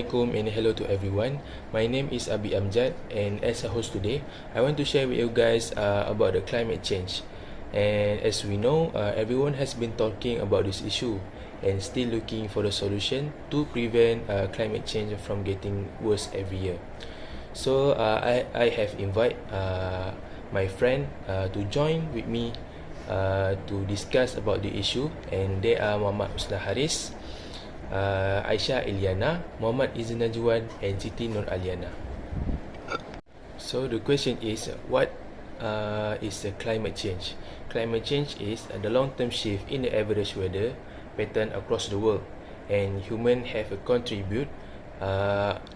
Assalamualaikum and hello to everyone. My name is Abi Amjad, and as a host today, I want to share with you guys about the climate change. And as we know, everyone has been talking about this issue and still looking for the solution to prevent climate change from getting worse every year. So I have invited my friend to join with me to discuss about the issue, and they are Muhammad Husna Haris, Aisyah Iliana, Muhammad Izin Najwan, and Siti Nur Aliana. So the question is, what is the climate change? Climate change is the long-term shift in the average weather pattern across the world, and humans have contributed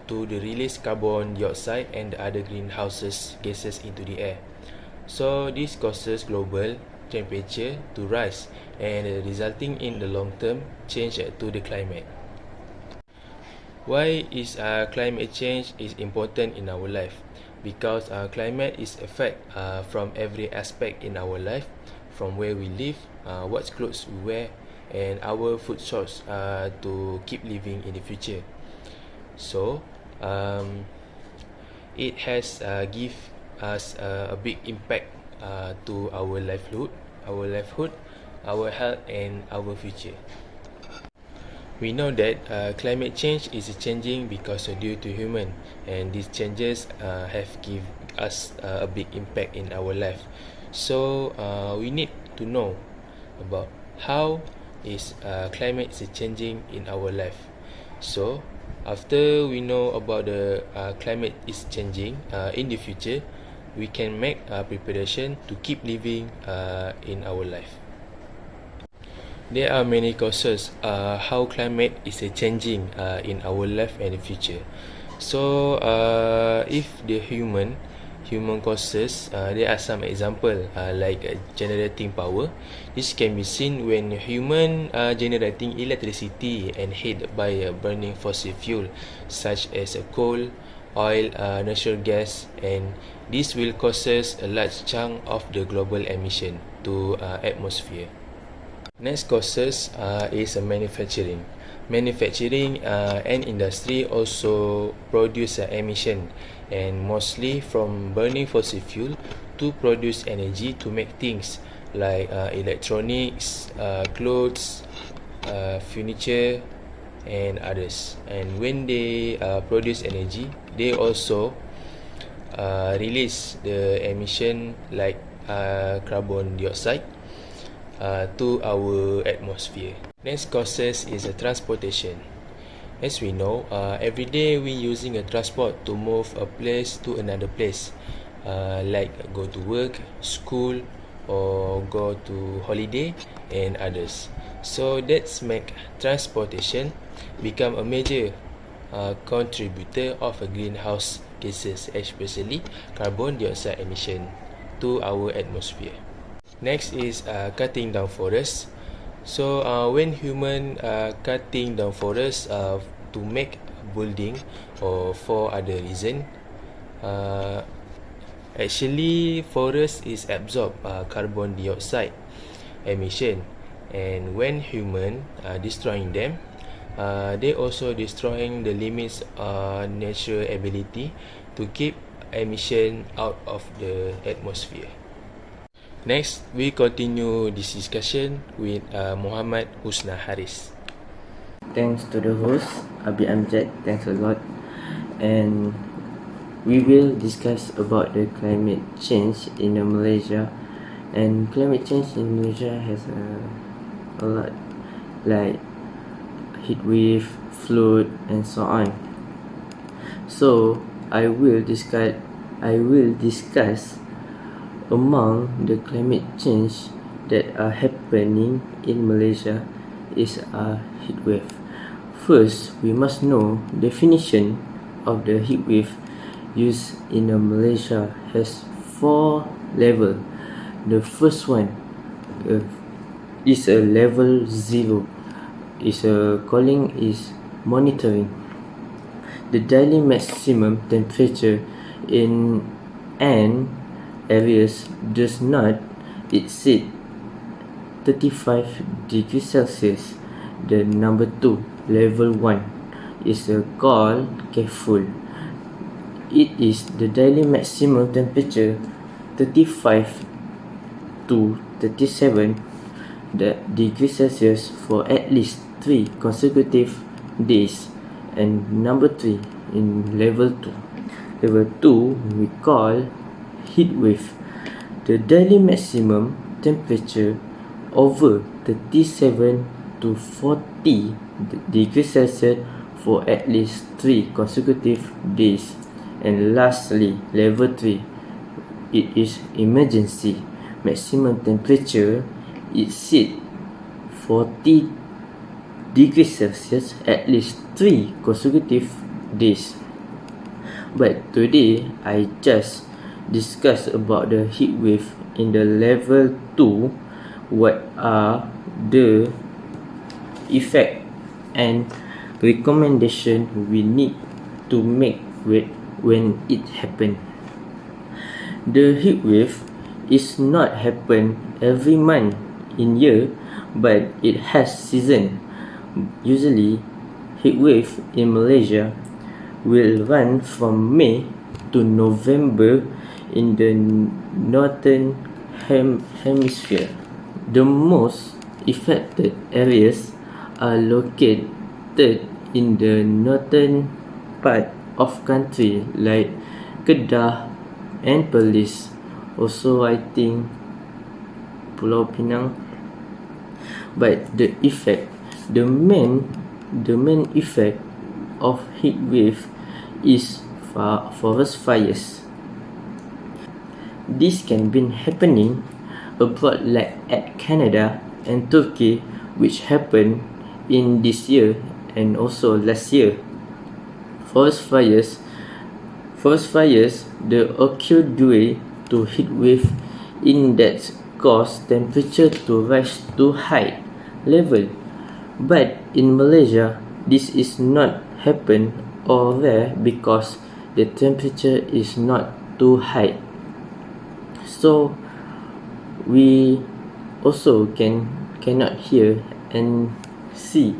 to the release carbon dioxide and the other greenhouse gases into the air. So this causes global temperature to rise and resulting in the long-term change to the climate. Why is climate change is important in our life? Because climate is affect from every aspect in our life, from where we live, what clothes we wear, and our food source to keep living in the future. So it has give us a big impact to our livelihood, our health, and our future. We know that climate change is changing because due to human, and these changes have give us a big impact in our life. So we need to know about how is climate is changing in our life. So after we know about the climate is changing in the future, we can make preparation to keep living in our life. There are many causes how climate is changing in our life and the future. So if the human causes, there are some example like generating power. This can be seen when human generating electricity and heat by burning fossil fuel such as coal, oil, natural gas, and this will causes a large chunk of the global emission to atmosphere. Next causes is manufacturing. Manufacturing and industry also produce emission, and mostly from burning fossil fuel to produce energy to make things like electronics, clothes, furniture, and others. And when they produce energy, they also release the emission like carbon dioxide to our atmosphere. Next causes is transportation. As we know, every day we using a transport to move a place to another place, like go to work, school, or go to holiday, and others. So that's make transportation become a major contributor of a greenhouse gases, especially carbon dioxide emission to our atmosphere. Next is cutting down forests. So when human cutting down forests to make building or for other reason, actually forest is absorb carbon dioxide emission, and when human destroying them, they also destroying the limits natural ability to keep emission out of the atmosphere. Next, we continue this discussion with Muhammad Husna Haris. Thanks to the host, Abi Amjad. Thanks a lot. And we will discuss about the climate change in Malaysia. And climate change in Malaysia has a lot, like heat wave, flood, and so on. So I will discuss among the climate change that are happening in Malaysia is a heat wave. First, we must know definition of the heat wave used in Malaysia has 4 levels. The first one is a level 0. Calling is monitoring. The daily maximum temperature in an areas does not exceed 35 degrees Celsius. The number 2, level 1, is called careful. It is the daily maximum temperature 35 to 37 degrees Celsius for at least 3 consecutive days. And number 3 in level 2. Level 2 we call heat wave. The daily maximum temperature over 37 to 40 degrees Celsius for at least 3 consecutive days. And lastly, level 3, it is emergency. Maximum temperature exceed 40 degrees Celsius at least 3 consecutive days. But today, I just discussed about the heat wave in the level 2. What are the effect and recommendation we need to make when it happen. The heat wave is not happen every month in year, but it has season. Usually, heat wave in Malaysia will run from May to November in the northern hemisphere. The most affected areas are located in the northern part of country like Kedah and Perlis. Also, I think Pulau Pinang. But the main effect of heat wave is forest fires. This can be happening abroad like at Canada and Turkey, which happened in this year and also last year. Forest fires, they occur due to heat wave index cause temperature to rise to high level. But in Malaysia, this is not happen or rare because the temperature is not too high. So we also cannot hear and see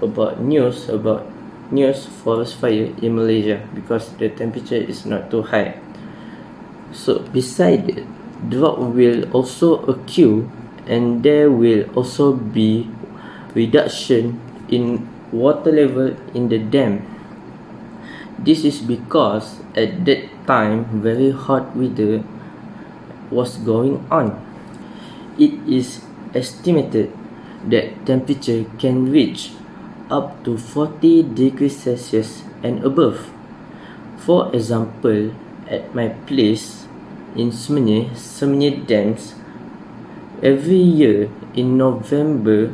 about news forest fire in Malaysia because the temperature is not too high. So besides it, drought will also occur and there will also be reduction in water level in the dam. This is because at that time very hot weather was going on. It is estimated that temperature can reach up to 40 degrees Celsius and above. For example, at my place in Semenyih Dams, every year in November,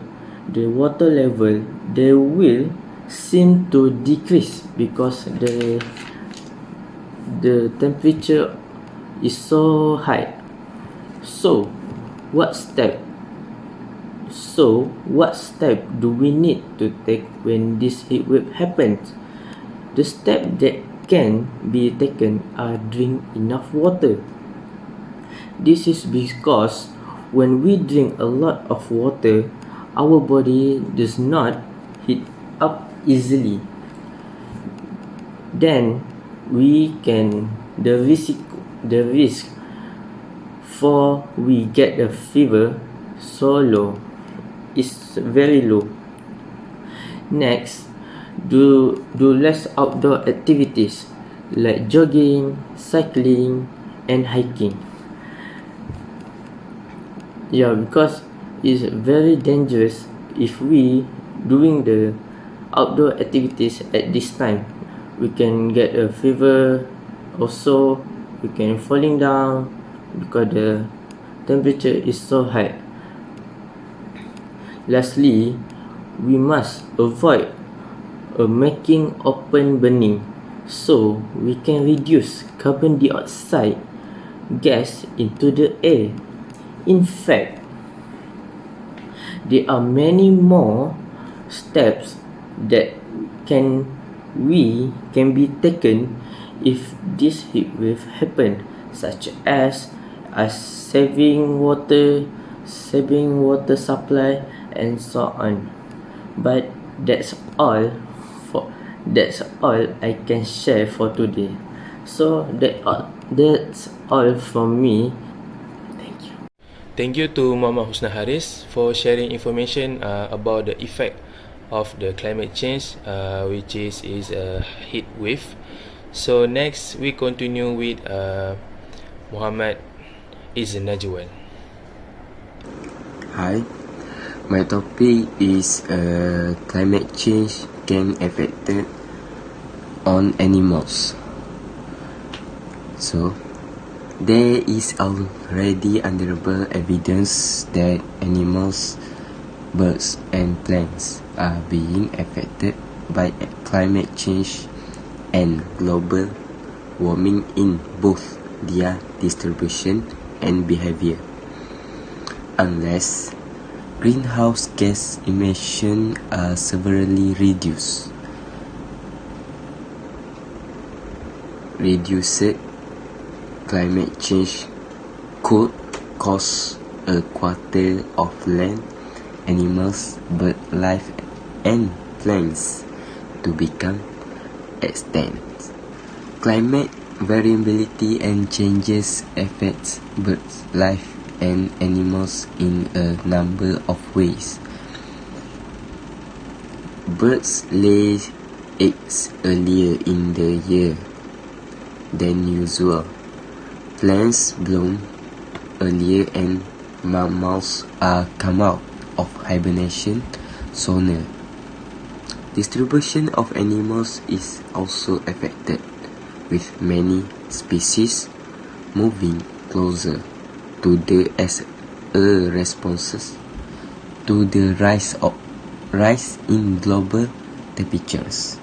the water level they will seem to decrease because the temperature is so high. So what step do we need to take when this heat wave happens? The steps that can be taken are drink enough water. This is because when we drink a lot of water, our body does not heat up easily. Then the risk for we get a fever is very low. Next, do less outdoor activities like jogging, cycling, and hiking. Because it's very dangerous if we doing the outdoor activities at this time. We can get a fever. Also, we can falling down because the temperature is so high. Lastly, we must avoid making open burning so we can reduce carbon dioxide gas into the air. In fact, there are many more steps that can be taken if this heat wave happen, such as saving water supply, and so on. But that's all That's all I can share for today. So that's all from me. Thank you. Thank you to Mama Husna Haris for sharing information about the effect of the climate change, which is a heat wave. So next we continue with Muhammad Izz Najwan. Hi, my topic is climate change can affect on animals. So, there is already undeniable evidence that animals, birds, and plants are being affected by climate change and global warming in both their distribution and behavior. Unless greenhouse gas emissions are severely reduced, climate change could cause a quarter of land animals, bird life, and plants to become extinct. Climate variability and changes affect birds life and animals in a number of ways. Birds lay eggs earlier in the year than usual. Plants bloom earlier and mammals are come out of hibernation sooner. Distribution of animals is also affected, with many species moving closer to the as a responses to the rise in global temperatures.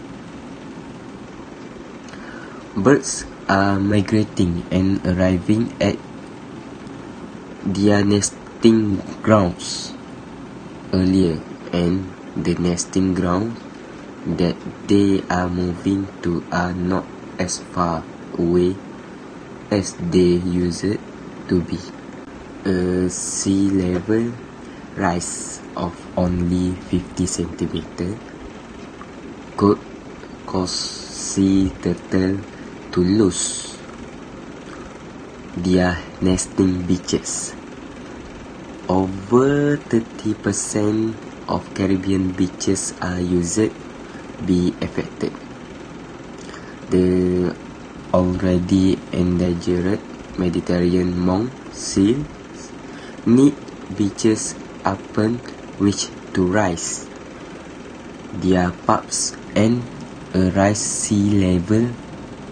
Birds are migrating and arriving at their nesting grounds earlier, and the nesting grounds that they are moving to are not as far away as they used to be. A sea level rise of only 50 cm could cause sea turtle to lose their nesting beaches. Over 30% of Caribbean beaches are used be affected. The already endangered Mediterranean monk seals need beaches upon which to rise their pups, and a rise sea level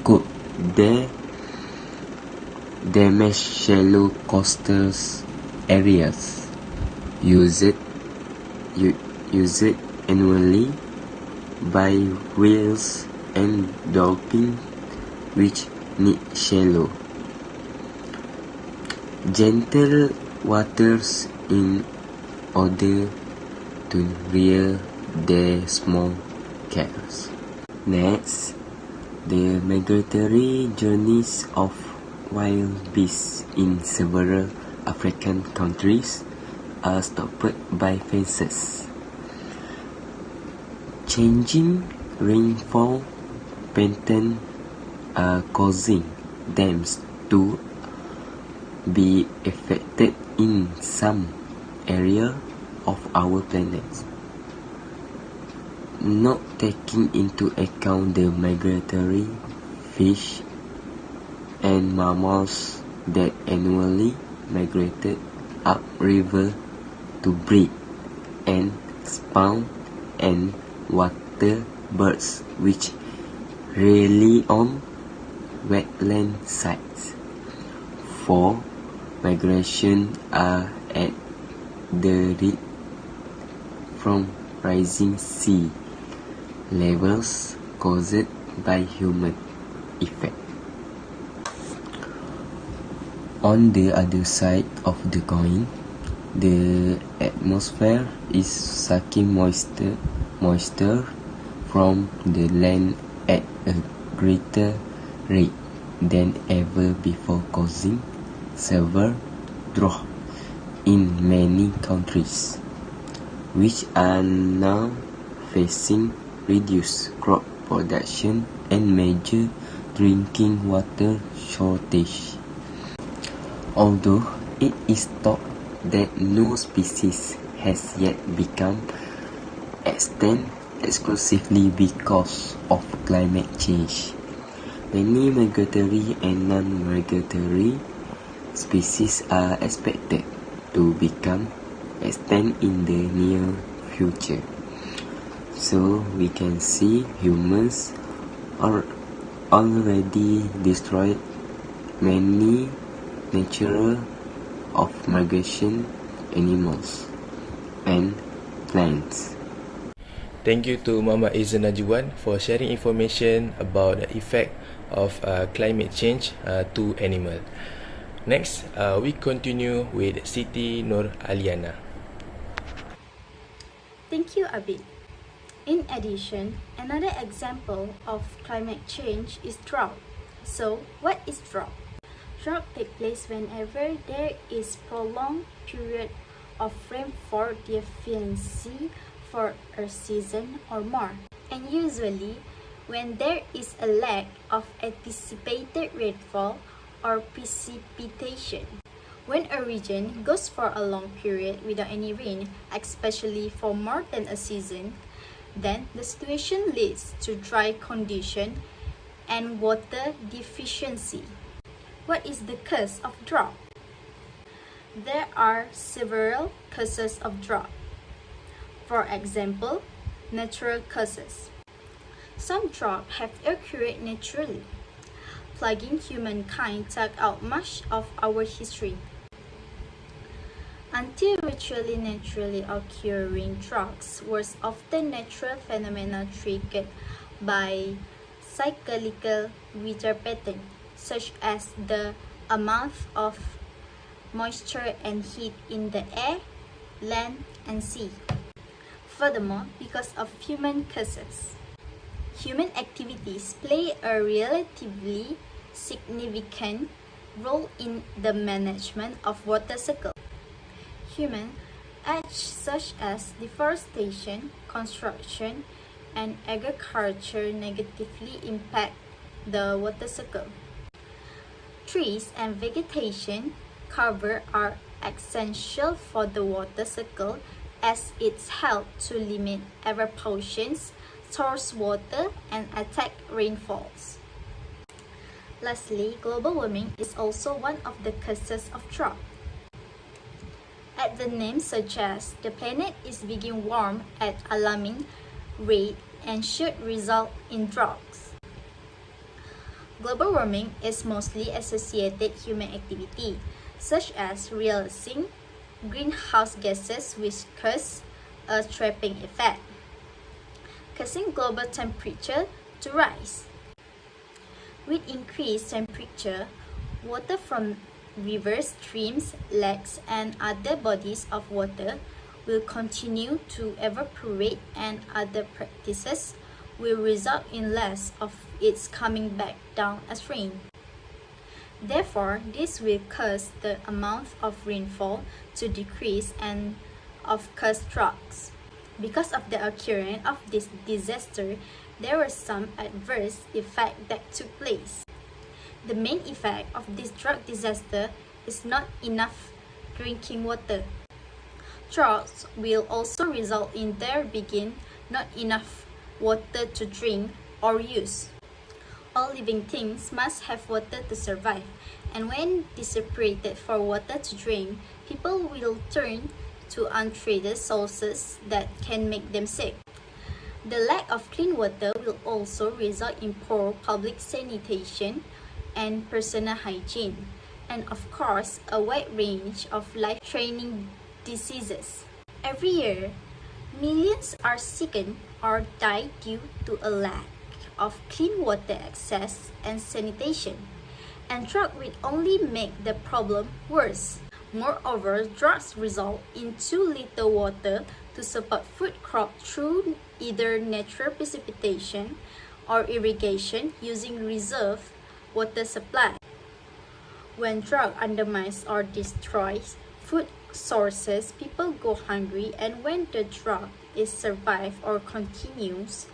could damage shallow coastal areas used annually by whales and dolphins, which need shallow, gentle waters in order to rear their small calves. Next, the migratory journeys of wild beasts in several African countries are stopped by fences. Changing rainfall patterns are causing dams to be affected in some area of our planet, not taking into account the migratory fish and mammals that annually migrated upriver to breed and spawn, and water birds which rely on wetland sites for migration are at the risk from rising sea levels caused by human effect. On the other side of the coin, the atmosphere is sucking moisture from the land at a greater rate than ever before, causing severe drought in many countries, which are now facing reduced crop production and major drinking water shortage. Although it is thought that no species has yet become extinct exclusively because of climate change, many migratory and non-migratory species are expected to become extinct in the near future. So we can see humans are already destroyed many natural of migration animals and plants. Thank you to Muhammad Izan Najwan for sharing information about the effect of climate change to animal. Next, we continue with Siti Nur Aliana. Thank you, Abid. In addition, another example of climate change is drought. So, what is drought? Drought takes place whenever there is prolonged period of rainfall deficiency for a season or more, and usually when there is a lack of anticipated rainfall or precipitation. When a region goes for a long period without any rain, especially for more than a season, then the situation leads to dry condition and water deficiency. What is the cause of drought? There are several causes of drought. For example, natural causes. Some droughts have occurred naturally, plaguing humankind throughout much of our history. Until virtually naturally occurring droughts were often natural phenomena triggered by cyclical weather patterns, such as the amount of moisture and heat in the air, land, and sea. Furthermore, because of human causes, human activities play a relatively significant role in the management of water cycle. Human acts such as deforestation, construction, and agriculture negatively impact the water cycle. Trees and vegetation cover are essential for the water cycle as it helps to limit evaporations, source water, and attack rainfalls. Lastly, global warming is also one of the causes of drought. As the name suggests, the planet is beginning warm at alarming rate and should result in droughts. Global warming is mostly associated human activity, such as releasing greenhouse gases which cause a trapping effect, causing global temperature to rise. With increased temperature, water from rivers, streams, lakes, and other bodies of water will continue to evaporate, and other practices will result in less of its coming back down as rain. Therefore, this will cause the amount of rainfall to decrease and of cause droughts. Because of the occurrence of this disaster, there were some adverse effects that took place. The main effect of this drought disaster is not enough drinking water. Droughts will also result in there being not enough water to drink or use. All living things must have water to survive, and when desperate for water to drink, people will turn to untreated sources that can make them sick. The lack of clean water will also result in poor public sanitation and personal hygiene, and of course, a wide range of life-threatening diseases. Every year, millions are sickened or die due to a lack of clean water access and sanitation, and drought will only make the problem worse. Moreover, droughts result in too little water to support food crops through either natural precipitation or irrigation using reserve water supply. When drought undermines or destroys food sources, people go hungry, and when the drought is survived or continues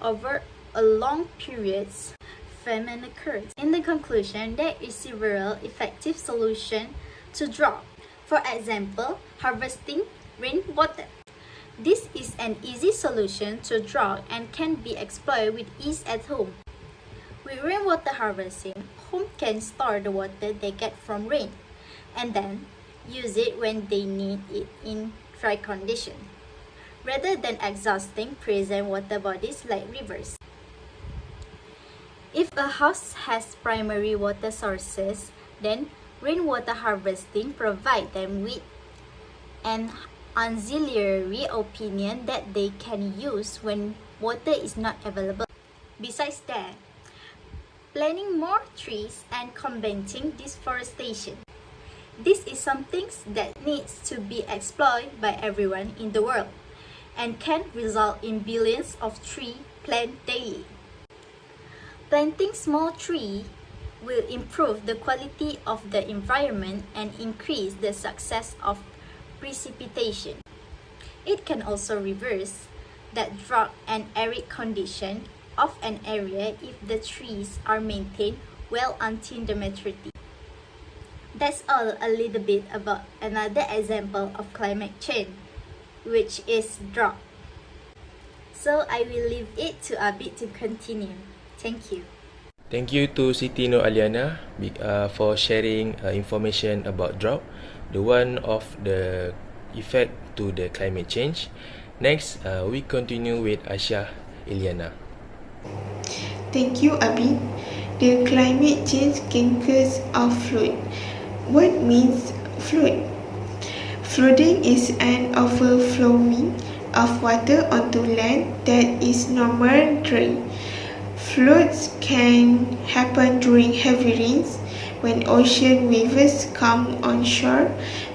over a long period's famine occurs. In the conclusion, there is several effective solutions to drought. For example, harvesting rainwater. This is an easy solution to drought and can be exploited with ease at home. With rainwater harvesting, homes can store the water they get from rain and then use it when they need it in dry conditions, rather than exhausting present water bodies like rivers. If a house has primary water sources, then rainwater harvesting provides them with an auxiliary opinion that they can use when water is not available. Besides that, planting more trees and combating deforestation. This is something that needs to be explored by everyone in the world and can result in billions of trees planted daily. Planting small trees will improve the quality of the environment and increase the success of precipitation. It can also reverse that drought and arid condition of an area if the trees are maintained well until the maturity. That's all a little bit about another example of climate change, which is drought. So I will leave it to Abid to continue. Thank you. Thank you to Siti Nur Aliana for sharing information about drought, the one of the effect to the climate change. Next, we continue with Aisyah Iliana. Thank you, Abi. The climate change can cause a flood. What means flood? Flooding is an overflowing of water onto land that is normally dry. Floods can happen during heavy rains, when ocean waves come on shore,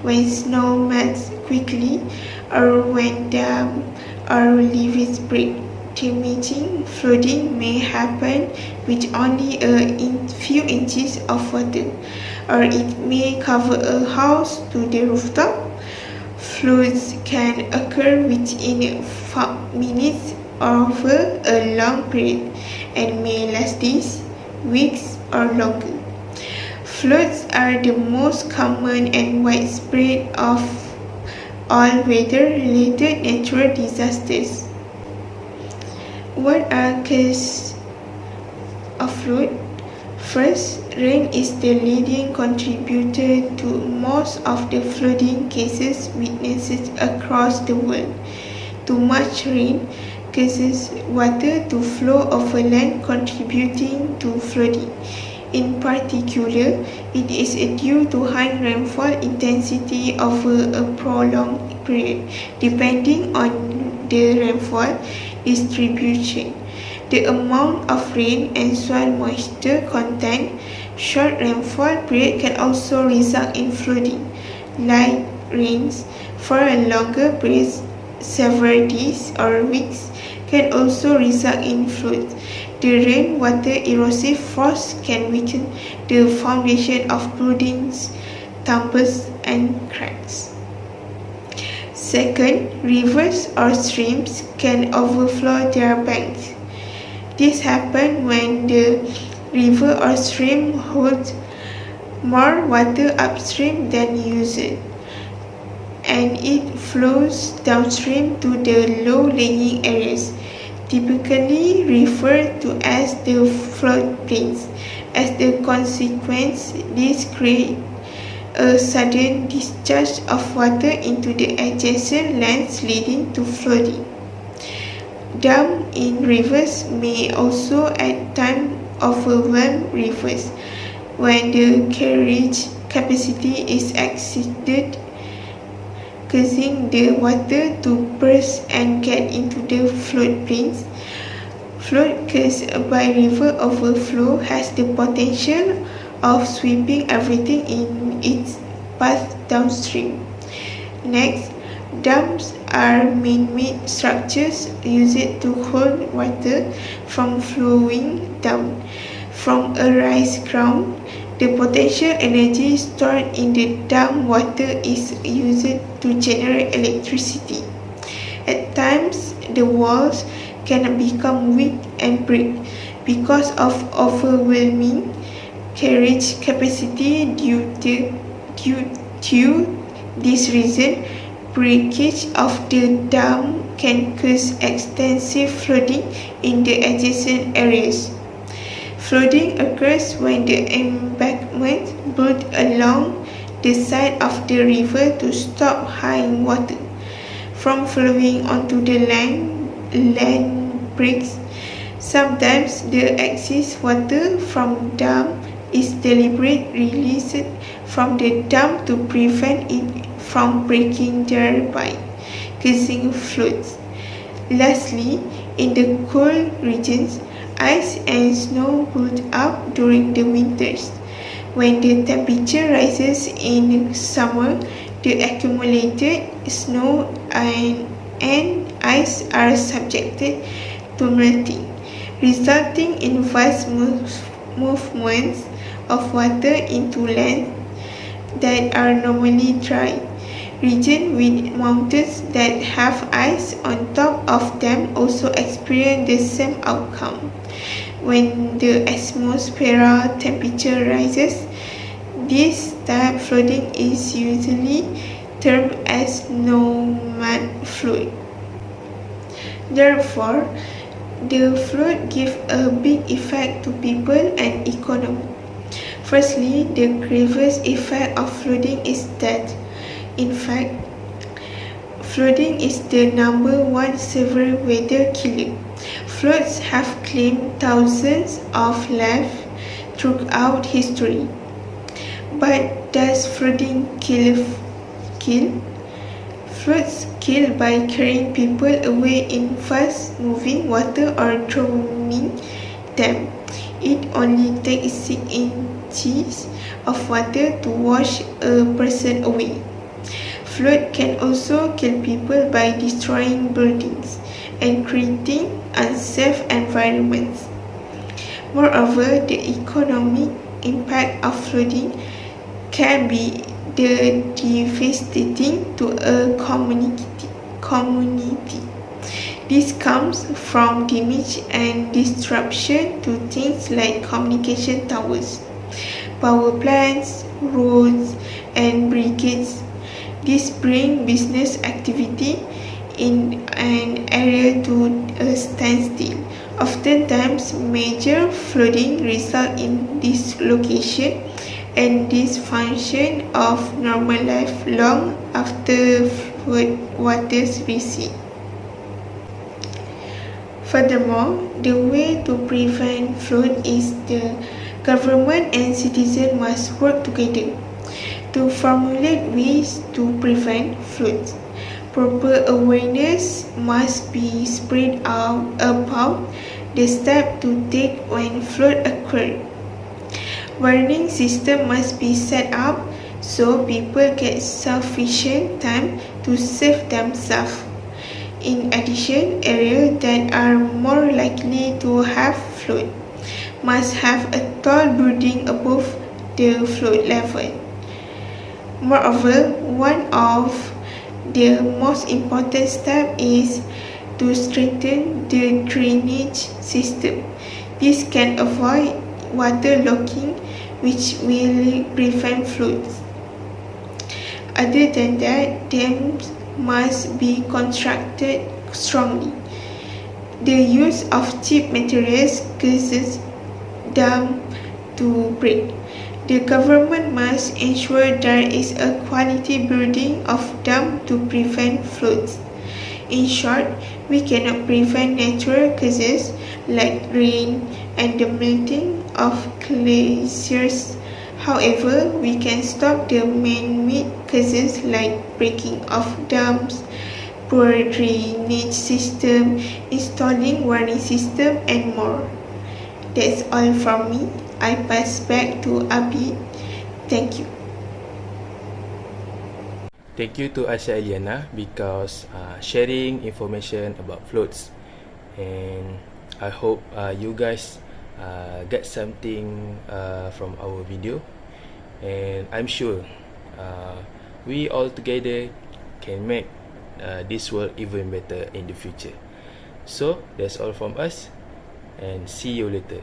when snow melts quickly, or when dams or rivers break. Damaging flooding may happen with only a few inches of water, or it may cover a house to the rooftop. Floods can occur within minutes over a long period and may last days, weeks, or longer. Floods are the most common and widespread of all weather-related natural disasters. What are causes of flood? First, rain is the leading contributor to most of the flooding cases witnessed across the world. Too much rain causes water to flow over land, contributing to flooding. In particular, it is due to high rainfall intensity over a prolonged period, depending on the rainfall distribution, the amount of rain and soil moisture content. Short rainfall period can also result in flooding. Light rains for a longer period, several days or weeks, can also result in floods. The rainwater erosive force can weaken the foundation of buildings, tumbles, and cracks. Second, rivers or streams can overflow their banks. This happens when the river or stream holds more water upstream than used, and it flows downstream to the low-lying areas, typically referred to as the floodplains. As a consequence, this creates a sudden discharge of water into the adjacent lands, leading to flooding. Dams in rivers may also at times overwhelm rivers when the carriage capacity is exceeded, causing the water to burst and get into the floodplains. Flood caused by river overflow has the potential of sweeping everything in its path downstream. Next, dams are man-made structures used to hold water from flowing down from a raised ground. The potential energy stored in the dam water is used to generate electricity. At times, the walls can become weak and break because of overwhelming carriage capacity. Due to this reason, breakage of the dam can cause extensive flooding in the adjacent areas. Flooding occurs when the embankment built along the side of the river to stop high water from flowing onto the land breaks. Sometimes the excess water from dam is deliberately released from the dam to prevent it from breaking, thereby causing floods. Lastly, in the cold regions, ice and snow build up during the winters. When the temperature rises in summer, the accumulated snow and ice are subjected to melting, resulting in vast movements of water into lands that are normally dry. Regions with mountains that have ice on top of them also experience the same outcome. When the atmospheric temperature rises, this type flooding is usually termed as no-man flood. Therefore, the flood gives a big effect to people and economy. Firstly, the grievous effect of flooding is death. In fact, flooding is the #1 severe weather killer. Floods have claimed thousands of lives throughout history. But does flooding kill? Floods kill by carrying people away in fast-moving water or drowning them. It only takes 6 inches of water to wash a person away. Flood can also kill people by destroying buildings and creating unsafe environments. Moreover, the economic impact of flooding can be devastating to a community. This comes from damage and disruption to things like communication towers, power plants, roads, and bridges. This brings business activity in an area to a standstill. Oftentimes, major flooding results in dislocation and dysfunction of normal life long after flood waters recede. Furthermore, the way to prevent flood is the government and citizens must work together to formulate ways to prevent floods. Proper awareness must be spread out about the steps to take when flood occurs. Warning systems must be set up so people get sufficient time to save themselves. In addition, areas that are more likely to have flood must have a tall building above the flood level. Moreover, one of the most important steps is to strengthen the drainage system. This can avoid waterlogging, which will prevent floods. Other than that, dams must be constructed strongly. The use of cheap materials causes dams to break. The government must ensure there is a quality building of dams to prevent floods. In short, we cannot prevent natural causes like rain and the melting of glaciers. However, we can stop the man-made causes like breaking of dams, poor drainage system, installing warning system, and more. That's all from me. I pass back to Abid. Thank you. Thank you to Asha Eliana because sharing information about floods, and I hope you guys get something from our video, and I'm sure we all together can make this world even better in the future. So that's all from us, and see you later.